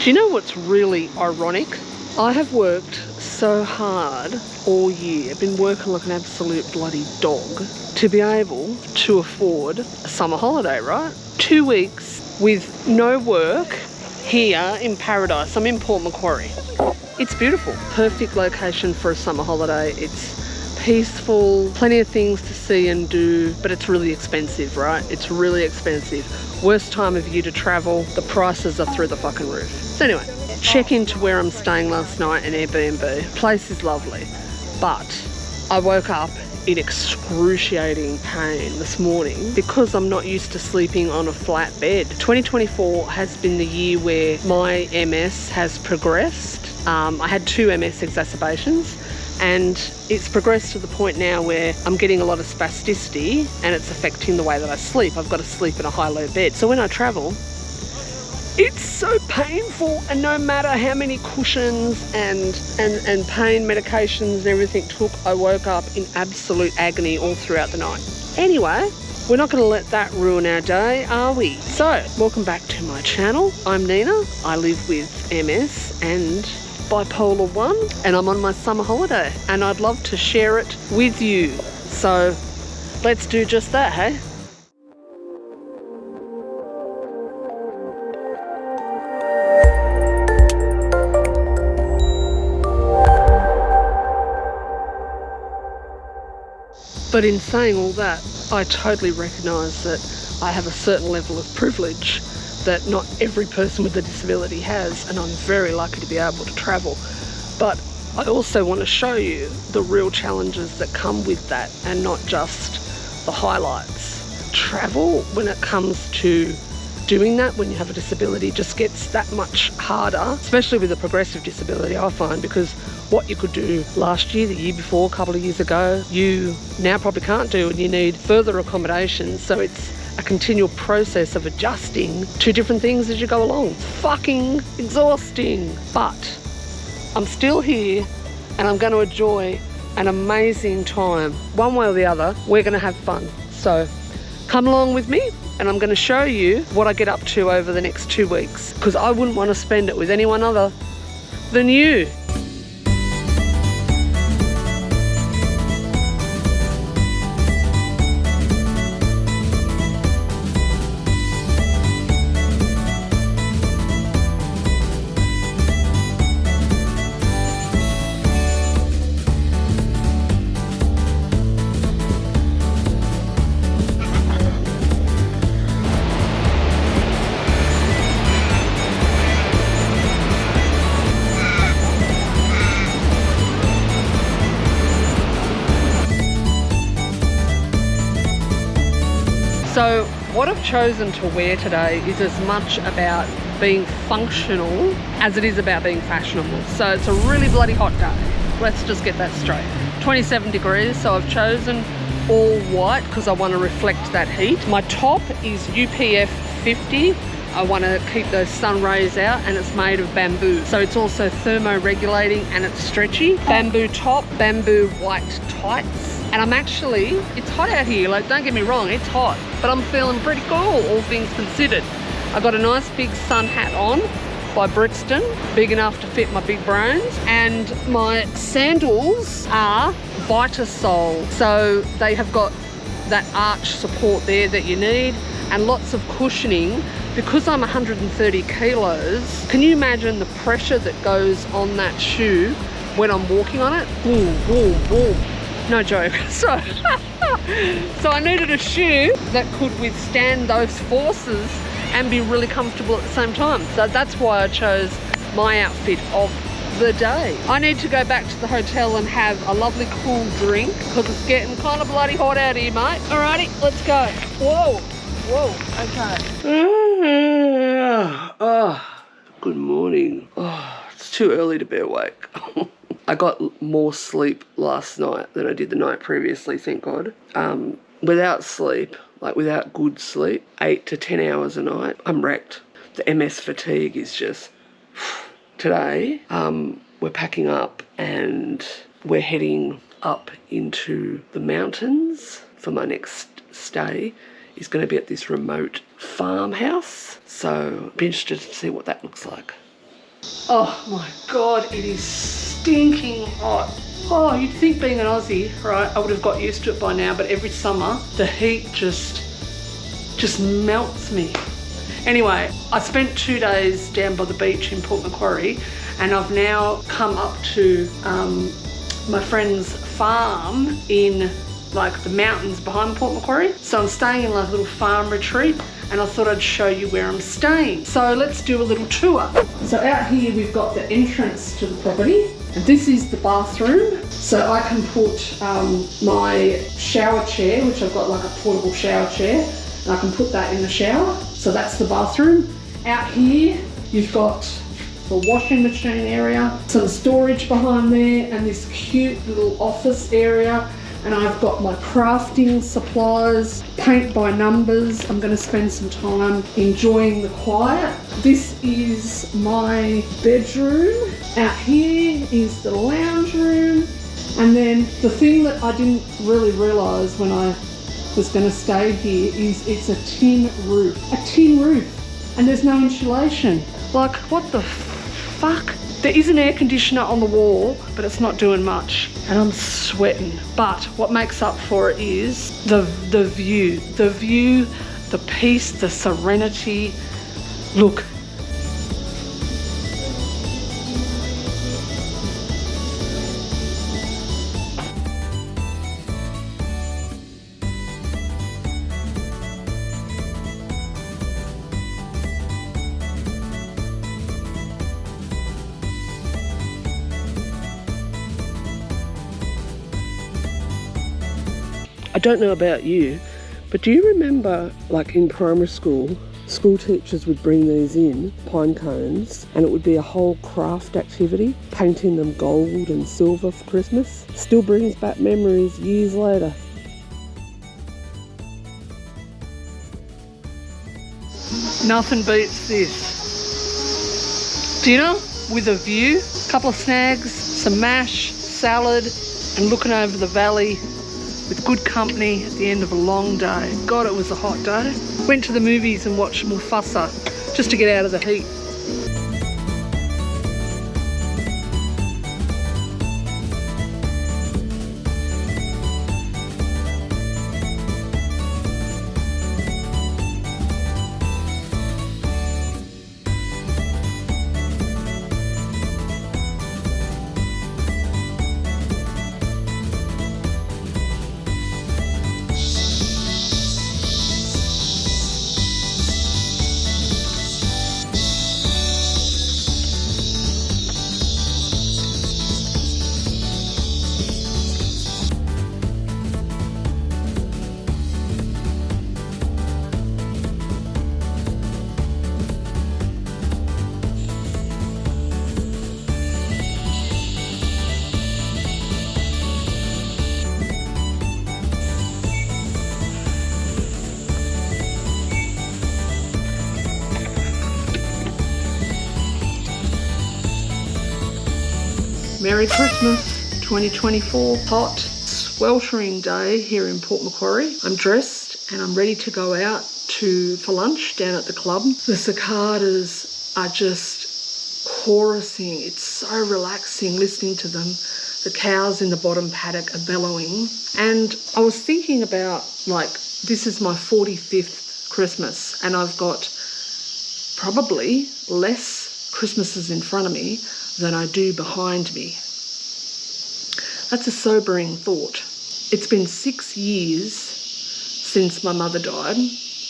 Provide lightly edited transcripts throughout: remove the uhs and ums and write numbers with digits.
Do you know what's really ironic? I have worked so hard all year, been working like an absolute bloody dog to be able to afford a summer holiday, right? 2 weeks with no work here in paradise. I'm in Port Macquarie. It's beautiful. Perfect location for a summer holiday. It's peaceful, plenty of things to see and do, but it's really expensive, right? It's really expensive. Worst time of year to travel. The prices are through the fucking roof. So anyway, check into where I'm staying last night in Airbnb. Place is lovely, but I woke up in excruciating pain this morning because I'm not used to sleeping on a flat bed. 2024 has been the year where my MS has progressed. I had 2 MS exacerbations, and it's progressed to the point now where I'm getting a lot of spasticity and it's affecting the way that I sleep. I've got to sleep in a high-low bed. So when I travel, it's so painful, and no matter how many cushions and pain medications and everything took, I woke up in absolute agony all throughout the night. Anyway, we're not going to let that ruin our day, are we? So, welcome back to my channel. I'm Nina. I live with MS and bipolar 1, and I'm on my summer holiday, and I'd love to share it with you. So, let's do just that, hey? But in saying all that, I totally recognise that I have a certain level of privilege that not every person with a disability has, and I'm very lucky to be able to travel. But I also want to show you the real challenges that come with that, and not just the highlights. Travel, when it comes to doing that when you have a disability, just gets that much harder, especially with a progressive disability, I find, because what you could do last year, the year before, a couple of years ago, you now probably can't do, and you need further accommodations. So it's a continual process of adjusting to different things as you go along. It's fucking exhausting, but I'm still here and I'm going to enjoy an amazing time. One way or the other, we're going to have fun. So come along with me, and I'm going to show you what I get up to over the next 2 weeks, because I wouldn't want to spend it with anyone other than you. So what I've chosen to wear today is as much about being functional as it is about being fashionable. So it's a really bloody hot day. Let's just get that straight. 27 degrees, so I've chosen all white because I want to reflect that heat. My top is UPF 50. I want to keep those sun rays out, and it's made of bamboo. So it's also thermoregulating and it's stretchy. Bamboo top, bamboo white tights. And I'm actually, it's hot out here, like don't get me wrong, it's hot, but I'm feeling pretty cool, all things considered. I've got a nice big sun hat on by Brixton, big enough to fit my big brains. And my sandals are Vitasol. So they have got that arch support there that you need, and lots of cushioning. Because I'm 130 kilos, can you imagine the pressure that goes on that shoe when I'm walking on it? Boom, boom, boom. No joke. So I needed a shoe that could withstand those forces and be really comfortable at the same time. So that's why I chose my outfit of the day. I need to go back to the hotel and have a lovely cool drink because it's getting kind of bloody hot out here, mate. Alrighty, let's go. Whoa, whoa, okay. Oh, good morning. Oh, it's too early to be awake. I got more sleep last night than I did the night previously, thank God. Without sleep, like without good sleep, 8 to 10 hours a night, I'm wrecked. The MS fatigue is just... Today, we're packing up and we're heading up into the mountains for my next stay. Is going to be at this remote farmhouse. So, be interested to see what that looks like. Oh my God, it is stinking hot. Oh, you'd think being an Aussie, right, I would have got used to it by now, but every summer the heat just melts me. Anyway, I spent 2 days down by the beach in Port Macquarie, and I've now come up to my friend's farm in like the mountains behind Port Macquarie. So I'm staying in like a little farm retreat, and I thought I'd show you where I'm staying. So let's do a little tour. So out here we've got the entrance to the property, and this is the bathroom. So I can put my shower chair, which I've got like a portable shower chair, and I can put that in the shower. So that's the bathroom. Out here you've got the washing machine area, some storage behind there, and this cute little office area. And I've got my crafting supplies, paint by numbers. I'm going to spend some time enjoying the quiet. This is my bedroom. Out here is the lounge room. And then the thing that I didn't really realise when I was going to stay here is it's a tin roof. A tin roof. And there's no insulation. Like, what the fuck? There is an air conditioner on the wall, but it's not doing much, and I'm sweating. But what makes up for it is the view, the peace, the serenity. Look. I don't know about you, but do you remember, like in primary school, school teachers would bring these in, pine cones, and it would be a whole craft activity, painting them gold and silver for Christmas? Still brings back memories years later. Nothing beats this. Dinner with a view, couple of snags, some mash, salad, and looking over the valley with good company at the end of a long day. God, it was a hot day. Went to the movies and watched Mufasa just to get out of the heat. Merry Christmas 2024. Hot, sweltering day here in Port Macquarie. I'm dressed and I'm ready to go out for lunch down at the club. The cicadas are just chorusing. It's so relaxing listening to them. The cows in the bottom paddock are bellowing. And I was thinking about, like, this is my 45th Christmas and I've got probably less Christmases in front of me than I do behind me. That's a sobering thought. It's been 6 years since my mother died,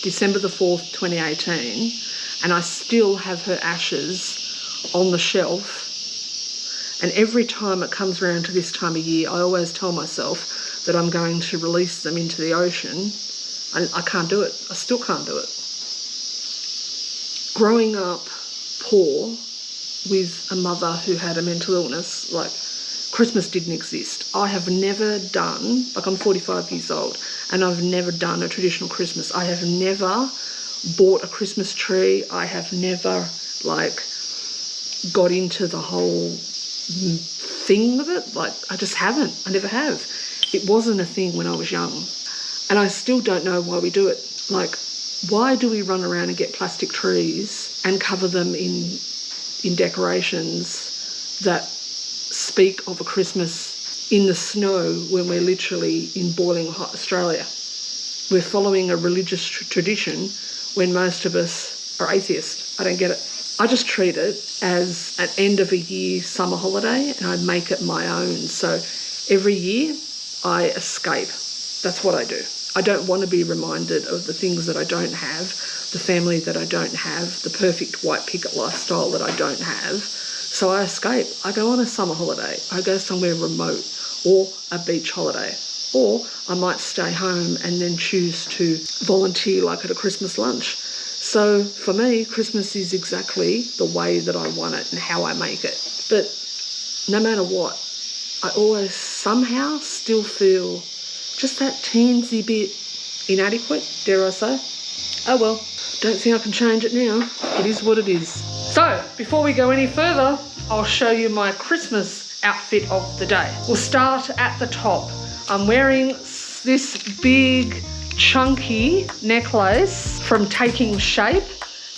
December the 4th, 2018, and I still have her ashes on the shelf. And every time it comes around to this time of year, I always tell myself that I'm going to release them into the ocean. And I can't do it. I still can't do it. Growing up poor with a mother who had a mental illness, like, Christmas didn't exist. I have never done, like, I'm 45 years old, and I've never done a traditional Christmas. I have never bought a Christmas tree. I have never, like, got into the whole thing of it. Like, I just haven't. I never have. It wasn't a thing when I was young. And I still don't know why we do it. Like, why do we run around and get plastic trees and cover them in in decorations that speak of a Christmas in the snow when we're literally in boiling hot Australia. We're following a religious tradition when most of us are atheists. I don't get it. I just treat it as an end of a year summer holiday, and I make it my own. So every year I escape. That's what I do. I don't want to be reminded of the things that I don't have, the family that I don't have, the perfect white picket lifestyle that I don't have. So I escape. I go on a summer holiday. I go somewhere remote, or a beach holiday. Or I might stay home and then choose to volunteer like at a Christmas lunch. So for me, Christmas is exactly the way that I want it and how I make it. But no matter what, I always somehow still feel just that teensy bit inadequate, dare I say. Oh well, don't think I can change it now. It is what it is. So before we go any further, I'll show you my Christmas outfit of the day. We'll start at the top. I'm wearing this big chunky necklace from Taking Shape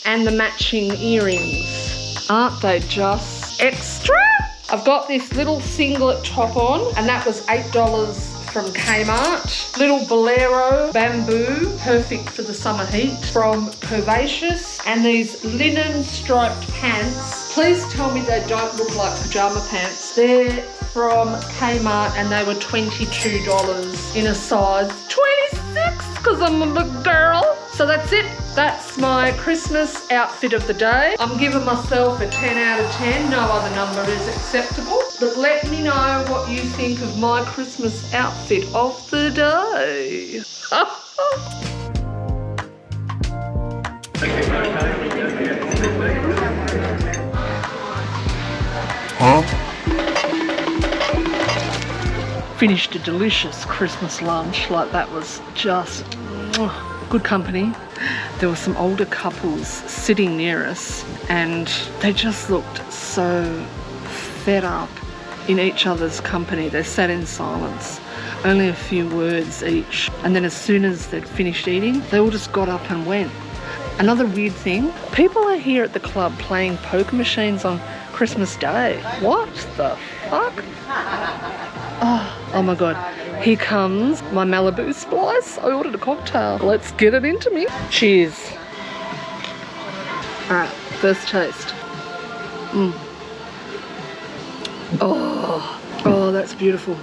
and the matching earrings. Aren't they just extra? I've got this little singlet top on, and that was $8 from Kmart. Little bolero bamboo, perfect for the summer heat, from Curvaceous. And these linen striped pants. Please tell me they don't look like pajama pants. They're from Kmart and they were $22 in a size 26 because I'm a big girl. So that's it. That's my Christmas outfit of the day. I'm giving myself a 10 out of 10. No other number is acceptable. But let me know what you think of my Christmas outfit of the day. Finished a delicious Christmas lunch. Like, that was just good company. There were some older couples sitting near us and they just looked so fed up in each other's company. They sat in silence, only a few words each, and then as soon as they'd finished eating, they all just got up and went. Another weird thing, people are here at the club playing poker machines on Christmas Day. What the fuck? Oh my god, here comes my Malibu Splice. I ordered a cocktail. Let's get it into me. Cheers. Alright, first taste. Oh, that's beautiful.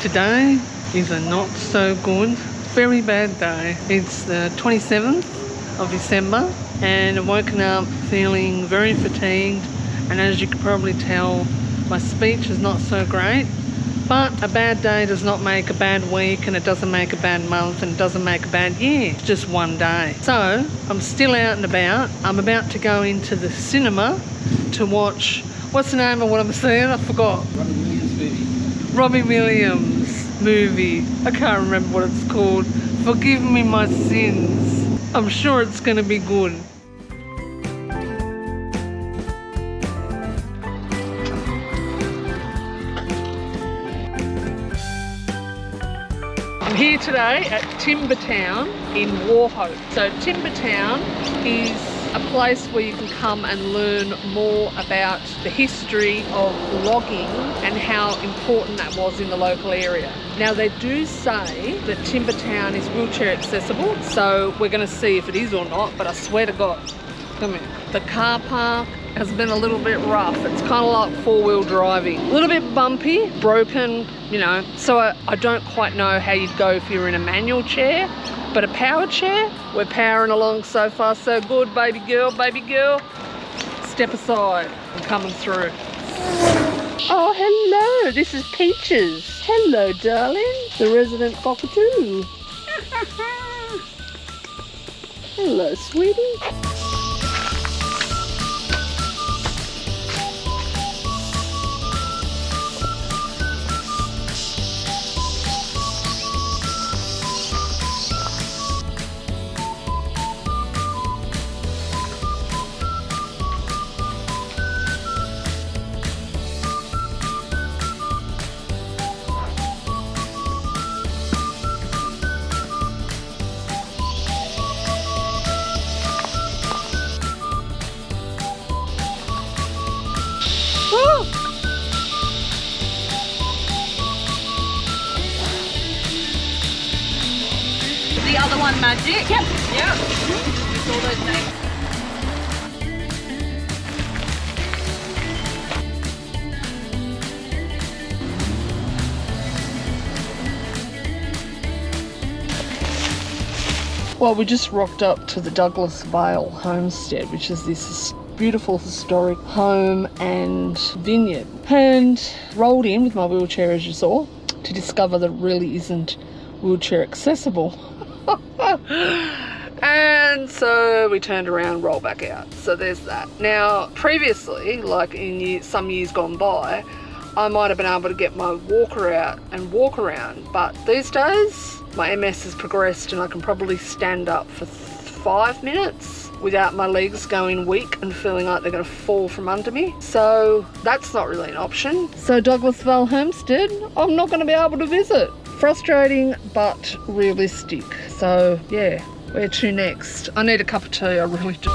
Today is a not so good, very bad day. It's the 27th of December and I've woken up feeling very fatigued, and as you can probably tell, my speech is not so great. But a bad day does not make a bad week, and it doesn't make a bad month, and it doesn't make a bad year. It's just one day. So I'm still out and about. I'm about to go into the cinema to watch, what's the name of what I'm seeing? I forgot. Robbie Williams movie. I can't remember what it's called. Forgive me my sins. I'm sure it's going to be good. I'm here today at Timbertown in Wauchope. So Timbertown is a place where you can come and learn more about the history of logging and how important that was in the local area. Now, they do say that Timbertown is wheelchair accessible, so we're going to see if it is or not, but I swear to God, come here. The car park has been a little bit rough. It's kind of like four-wheel driving. A little bit bumpy, broken, you know, so I don't quite know how you'd go if you're in a manual chair. But a power chair, we're powering along so far so good, baby girl, baby girl. Step aside, I'm coming through. Oh, hello, this is Peaches. Hello, darling, the resident cockatoo. Hello, sweetie. one Magic. Yep. With all those names. Well, we just rocked up to the Douglas Vale Homestead, which is this beautiful historic home and vineyard, and rolled in with my wheelchair, as you saw, to discover that it really isn't wheelchair accessible. And so we turned around, rolled back out. So there's that. Now, previously, like in some years gone by, I might have been able to get my walker out and walk around, but these days my MS has progressed and I can probably stand up for 5 minutes without my legs going weak and feeling like they're going to fall from under me. So that's not really an option. So Douglas Vale Homestead, I'm not going to be able to visit. Frustrating, but realistic. So yeah, where to next? I need a cup of tea, I really do.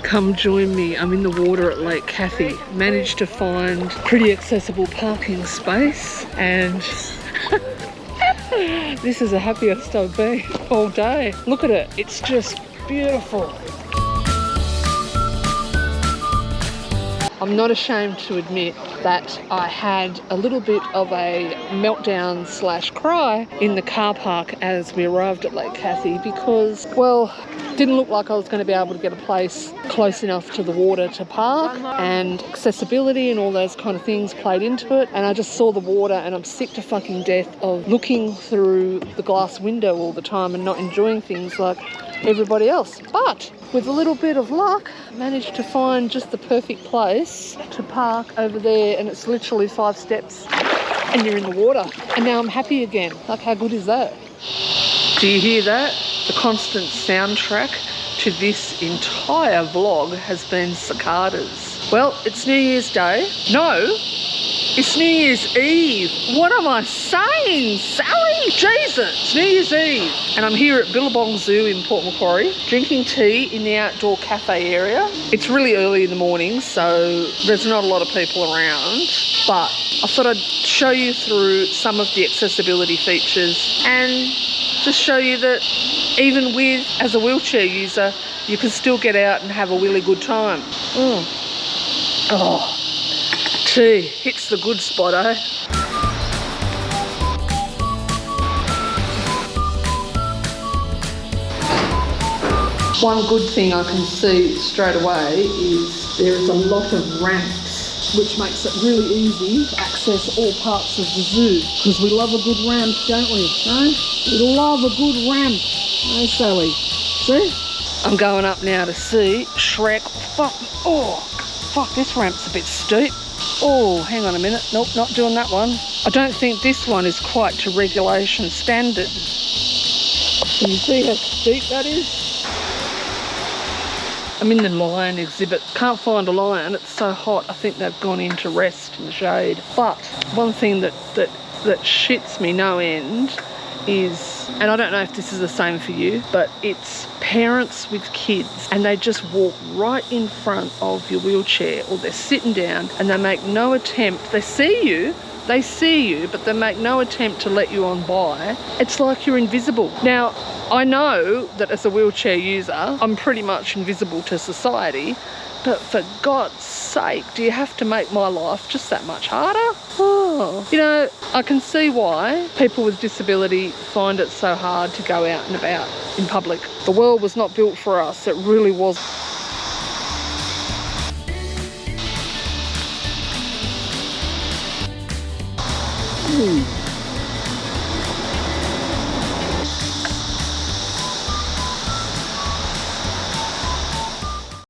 Come join me. I'm in the water at Lake Cathy. Managed to find pretty accessible parking space, and this is the happiest I've been all day. Look at it. It's just beautiful. I'm not ashamed to admit that I had a little bit of a meltdown / cry in the car park as we arrived at Lake Cathy because, well, didn't look like I was going to be able to get a place close enough to the water to park, and accessibility and all those kind of things played into it. And I just saw the water and I'm sick to fucking death of looking through the glass window all the time and not enjoying things like everybody else. But with a little bit of luck, managed to find just the perfect place to park over there, and it's literally 5 steps and you're in the water. And now I'm happy again. Like, how good is that? Do you hear that? The constant soundtrack to this entire vlog has been cicadas. Well, it's New Year's Day. No, it's New Year's Eve. What am I saying, Sally? Jesus, it's New Year's Eve. And I'm here at Billabong Zoo in Port Macquarie, drinking tea in the outdoor cafe area. It's really early in the morning, so there's not a lot of people around, but I thought I'd show you through some of the accessibility features and just show you that even with, as a wheelchair user, you can still get out and have a really good time. Oh, tea hits the good spot, eh? One good thing I can see straight away is there is a lot of ramps, which makes it really easy to access all parts of the zoo, because we love a good ramp, don't we? No? We love a good ramp. No, Sally? See? I'm going up now to see Shrek. Fuck, this ramp's a bit steep. Oh, hang on a minute. Nope, not doing that one. I don't think this one is quite to regulation standard. Can you see how steep that is? I'm in the lion exhibit. Can't find a lion. It's so hot. I think they've gone in to rest in the shade. But one thing that shits me no end is, and I don't know if this is the same for you, but it's parents with kids and they just walk right in front of your wheelchair, or they're sitting down and they make no attempt. They see you, but they make no attempt to let you on by. It's like you're invisible. Now, I know that as a wheelchair user, I'm pretty much invisible to society, but for God's sake, do you have to make my life just that much harder? Oh, you know, I can see why people with disability find it so hard to go out and about in public. The world was not built for us. It really was.